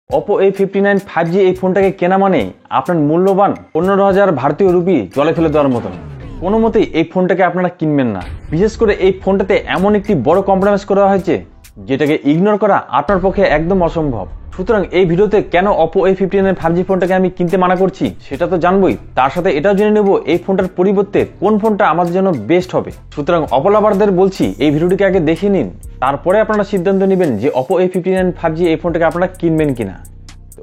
Oppo A59 5G এই ফোনটাকে কেনা মানে আপনার মূল্যবান 15,000 ভারতীয় রুপি জলে ফেলে দেওয়ার মতন। কোনো মতেই এই ফোনটাকে আপনারা কিনবেন না। বিশেষ করে এই ফোনটাতে এমন একটি বড় কম্প্রোমাইজ করা হয়েছে যেটাকে ইগনোর করা আপনার পক্ষে একদম অসম্ভব। সুতরাং এই ভিডিওতে কেন Oppo A59 5G ফোনটাকে আমি কিনতে মানা করছি সেটা তো জানবই, তার সাথে এটাও জেনে নেব এই ফোনটার পরিবর্তে কোন ফোনটা আমাদের জন্য বেস্ট হবে। সুতরাং Oppo লাভারদের বলছি এই ভিডিওটিকে আগে দেখে নিন, তারপরে আপনারা সিদ্ধান্ত নেবেন যে Oppo A59 5G এই ফোনটাকে আপনারা কিনবেন কিনা।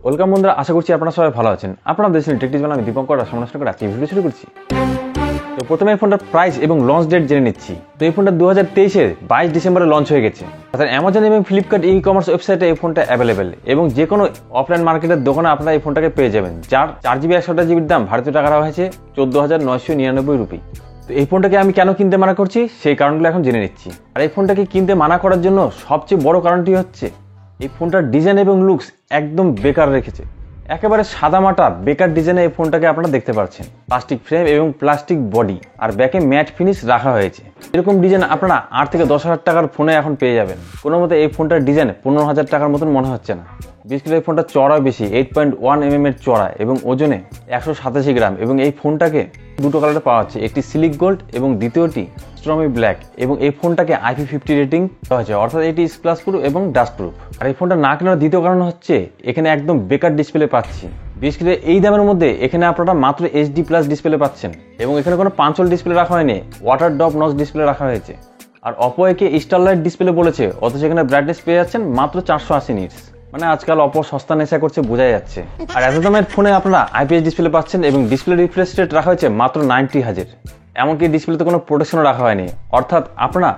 ওয়েলকাম বন্ধুরা, আশা করছি আপনারা সবাই ভালো আছেন। আপনারা দেখছেন টেক টিপস, আমি দীপঙ্কর সমালোচনা করে আজকে ভিডিও শুরু করছি। তো প্রথমে এই ফোনটার প্রাইস এবং লঞ্চ ডেট জেনে নিচ্ছি। তো এই ফোনটা 2023-এর 22 ডিসেম্বরে লঞ্চ হয়ে গেছে। অর্থাৎ অ্যামাজন এবং ফ্লিপকার্ট ই কমার্স ওয়েবসাইটে এই ফোনটা অ্যাভেলেবেল এবং যে কোনো অফলাইন মার্কেটের দোকানে আপনারা এই ফোনটাকে পেয়ে যাবেন, যার 4GB 128GBর দাম ভারতীয় টাকা রাখা হয়েছে 14,999 রুপি। তো এই ফোনটাকে আমি কেন কিনতে মানা করছি সেই কারণগুলো এখন জেনে নিচ্ছি। আর এই ফোনটাকে কিনতে মানা করার জন্য সবচেয়ে বড় কারণটি হচ্ছে এই ফোনটার ডিজাইন এবং লুকস একদম বেকার রেখেছে। একেবারে সাদামাটা বেকার ডিজাইনে এই ফোনটাকে আপনারা দেখতে পাচ্ছেন। প্লাস্টিক ফ্রেম এবং প্লাস্টিক বডি আর ব্যাকে ম্যাট ফিনিশ রাখা হয়েছে। এরকম ডিজাইন আপনারা 8 থেকে 10,000 টাকার ফোনে এখন পেয়ে যাবেন। কোনো মতে এই ফোনটার ডিজাইন 15,000 টাকার মতন মনে হচ্ছে না। বিশেষ করে এই ফোনটা চড়া বেশি, 8.1 mm এর চড়া এবং ওজনে 187 গ্রাম। এবং এই ফোনটাকে দুটো কালারে পাওয়া যাচ্ছে, একটি সিলিক গোল্ড এবং দ্বিতীয়টি স্ট্রমি ব্ল্যাক। এবং এই ফোনটাকে IP50 রেটিং দেওয়া হয়েছে, অর্থাৎ এটি স্প্লাশ প্রুফ এবং ডাস্ট প্রুফ। আর এই ফোনটা না কেনার দ্বিতীয় কারণ হচ্ছে এখানে একদম বেকার ডিসপ্লে পাচ্ছি। বিশেষ করে এই দামের মধ্যে এখানে আপনারা মাত্র HD+ ডিসপ্লে পাচ্ছেন এবং এখানে কোনো পাঞ্চল ডিসপ্লে রাখা হয়নি, ওয়াটার ড্রপ নচ ডিসপ্লে রাখা হয়েছে। আর Oppo একে স্টারলাইট ডিসপ্লে বলেছে, অথচ এখানে ব্রাইটনেস পেয়ে যাচ্ছেন মাত্র 480 নিটস। মানে আজকাল Oppo সস্তা নেশা করছে বোঝাই যাচ্ছে। আর এত দামের ফোনে আপনারা IPS ডিসপ্লে পাচ্ছেন এবং ডিসপ্লে রিফ্রেশ রেট রাখা হয়েছে মাত্র 90,000। এমনকি ডিসপ্লেতে কোনো প্রোটেকশনও রাখা হয়নি। অর্থাৎ আপনারা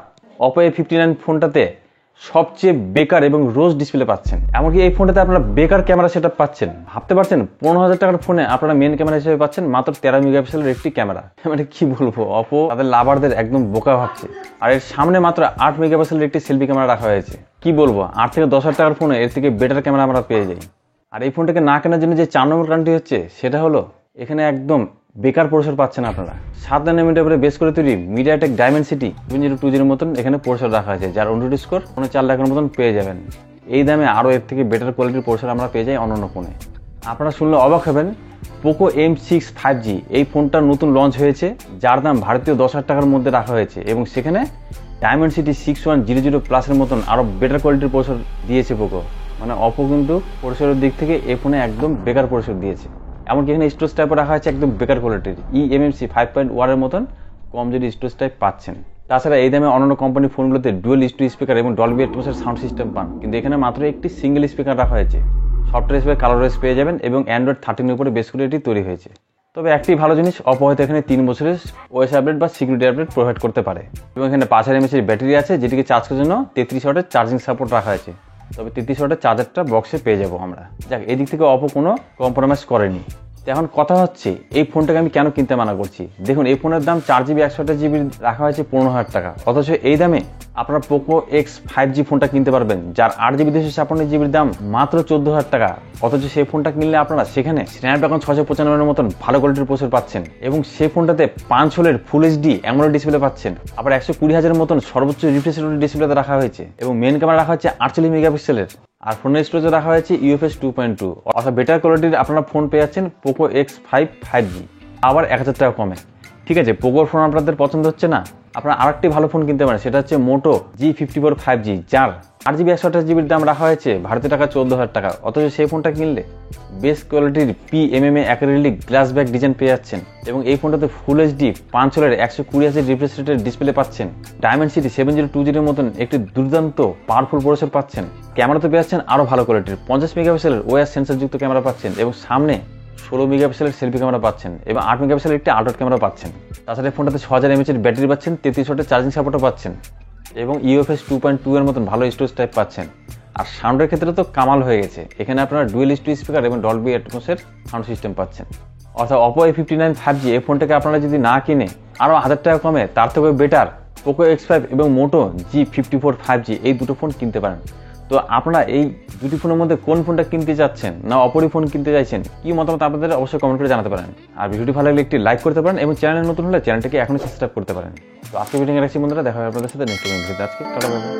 Oppo A59 ফোনটাতে সবচেয়ে বেকার এবং রোজ ডিসপ্লে পাচ্ছেন। এমনকি এই ফোনটাতে আপনারা বেকার ক্যামেরা সেটআপ পাচ্ছেন। ভাবতে পারছেন 15,000 টাকার ফোনে আপনারা মেন ক্যামেরা হিসেবে পাচ্ছেন মাত্র 13 মেগাপিক্সেলের একটি ক্যামেরা। মানে কি বলবো, Oppo তাদের লাভারদের একদম বোকা ভাবছে। আর এর সামনে মাত্র 8 মেগাপিক্সেলের একটি সেলফি ক্যামেরা রাখা হয়েছে। কি বলবো, 8 থেকে 10,000 টাকার ফোনে এর থেকে বেটার ক্যামেরা আমরা পেয়ে যাই। আর এই ফোনটাকে না কেনার জন্য যে 4 নম্বর কারণটি হচ্ছে সেটা হলো এখানে একদম বেকার প্রসেসর পাচ্ছেন আপনারা। 7 nm উপরে বেস করে তৈরি MediaTek Dimensity 7020 মতন এখানে প্রসেসর রাখা আছে, যার অনটু স্কোর 4 লাখের মতন পেয়ে যাবেন। এই দামে আরও এর থেকে বেটার কোয়ালিটির প্রসেসর আমরা পেয়ে যাই অন্যান্য ফোনে। আপনারা শুনলে অবাক হবেন, Poco M6 5G এই ফোনটা নতুন লঞ্চ হয়েছে, যার দাম ভারতীয় 10,000 টাকার মধ্যে রাখা হয়েছে এবং সেখানে Dimensity 6100+ এর মতন আরও বেটার কোয়ালিটির প্রসেসর দিয়েছে Poco। মানে Oppo কিন্তু প্রসেসরের দিক থেকে এই ফোনে একদম বেকার প্রসেসর দিয়েছে। এমনকি এখানে স্টোরেজ টাইপও রাখা আছে একদম বেকার কোয়ালিটির, eMMC 5.1 এর মতন কম যদি স্টোরেজ টাইপ পাচ্ছেন। তাছাড়া এই দামে অন্যান্য কোম্পানির ফোনগুলোতে ডুয়েল স্টুডিও স্পিকার এবং ডলবি অ্যাটমসের সাউন্ড সিস্টেম পান, কিন্তু এখানে মাত্র একটি সিঙ্গেল স্পিকার রাখা হয়েছে। সফটওয়্যার হিসেবে কালারওয়েজ পেয়ে যাবেন এবং Android 13 এর উপরে বেস করে এটি তৈরি হয়েছে। তবে একটি ভালো জিনিস, Oppo হয়তো এখানে 3 বছরের OS আপডেট বা সিকিউরিটি আপডেট প্রোভাইড করতে পারে এবং এখানে 5000 mAh এর ব্যাটারি আছে, যেটিকে চার্জ করার জন্য 33 ওয়াটের চার্জিং সাপোর্ট রাখা আছে। তবে 33 ওয়াটের চার্জারটা বক্সে পেয়ে যাবো আমরা। যাক, এই দিক থেকে Oppo কোনো কম্প্রোমাইজ করেনি। এখন কথা হচ্ছে এই ফোনটাকে আমি কেন কিনতে মানা করছি। দেখুন, এই ফোনের দাম 4GB 128GB রাখা হয়েছে 15,000 টাকা, অথচ এই দামে আপনারা Poco X 5G ফোনটা কিনতে পারবেন, যার 8GB 256GBর দাম মাত্র 14,000 টাকা। অথচ সেই ফোনটা কিনলে আপনারা সেখানে Snapdragon 695 এর মতন ভালো কোয়ালিটির প্রসেসর পাচ্ছেন এবং সেই ফোনটাতে 5 হলের ফুল HD অ্যামোলেড ডিসপ্লে পাচ্ছেন। আবার 120,000 মতন সর্বোচ্চ রিফ্রেশ রেটের ডিসপ্লেতে রাখা হয়েছে এবং মেন ক্যামেরা রাখা হচ্ছে 48 মেগাপিক্সেলের। আর ফোনের স্টোরেজে রাখা হয়েছে UFS 2.2, অর্থাৎ বেটার কোয়ালিটির আপনারা ফোন পেয়ে যাচ্ছেন Poco X5 5G, আবার 1,000 টাকা কমে। ঠিক আছে, পোকোর ফোন আপনাদের পছন্দ হচ্ছে না, আপনারা আরেকটি ভালো ফোন কিনতে পারেন, সেটা হচ্ছে Moto G54 5G, যার 8GB 128GBর দাম রাখা হয়েছে ভারতীয় টাকা 14,000 টাকা। অথচ সেই ফোনটা কিনলে বেস্ট কোয়ালিটির PMMA acrylic glass back design পেয়ে যাচ্ছেন এবং এই ফোনটাতে ফুল HD 5 হলের 120Hz রিফ্রেশ রেটের ডিসপ্লে পাচ্ছেন। Dimensity 7020 এর মতন একটি দুর্দান্ত পাওয়ারফুল প্রসেসর পাচ্ছেন। ক্যামেরাতে পেয়ে যাচ্ছেন আরও ভালো কোয়ালিটির 50 মেগাপিক্সেলের OIS সেন্সরযুক্ত ক্যামেরা পাচ্ছেন এবং সামনে 16 মেগাপিক্সেলের সেলফি ক্যামেরা পাচ্ছেন এবং 8 মেগাপিক্সেলের একটি আল্ট্রা ক্যামেরা পাচ্ছেন। তাছাড়া এই ফোনটাতে 6000 mAh এর ব্যাটারি পাচ্ছেন, 33 ওয়াটের চার্জিং সাপোর্টও পাচ্ছেন এবং UFS 2.2 এর মতন ভালো স্টোরেজ টাইপ পাচ্ছেন। আর সাউন্ডের ক্ষেত্রে তো কামাল হয়ে গেছে, এখানে আপনারা ডুয়েল স্টুডিও স্পিকার এবং ডলবি অ্যাটমসের সাউন্ড সিস্টেম পাচ্ছেন। অর্থাৎ Oppo A59 5G এই ফোনটাকে আপনারা যদি না কিনে আরও 1000 টাকা কমে তার থেকে বেটার Poco X5 এবং Moto G54 5G এই দুটো ফোন কিনতে পারেন। তো আপনারা এই দুটি ফোনের মধ্যে কোন ফোনটা কিনতে যাচ্ছেন, না অপরই ফোন কিনতে চাইছেন, কি মতামত আপনাদের অবশ্যই কমেন্ট করে জানাতে পারেন। আর ভিডিওটি ভালো লাগলে একটি লাইক করতে পারেন এবং চ্যানেলে নতুন হলে চ্যানেলটিকে এখনই সাবস্ক্রাইব করতে পারেন। তো আজকে ভিডিও রাখছি বন্ধুরা, দেখা হবে আপনাদের সাথে নেক্সট ভিডিওতে। আজকে টাটা বাই বাই।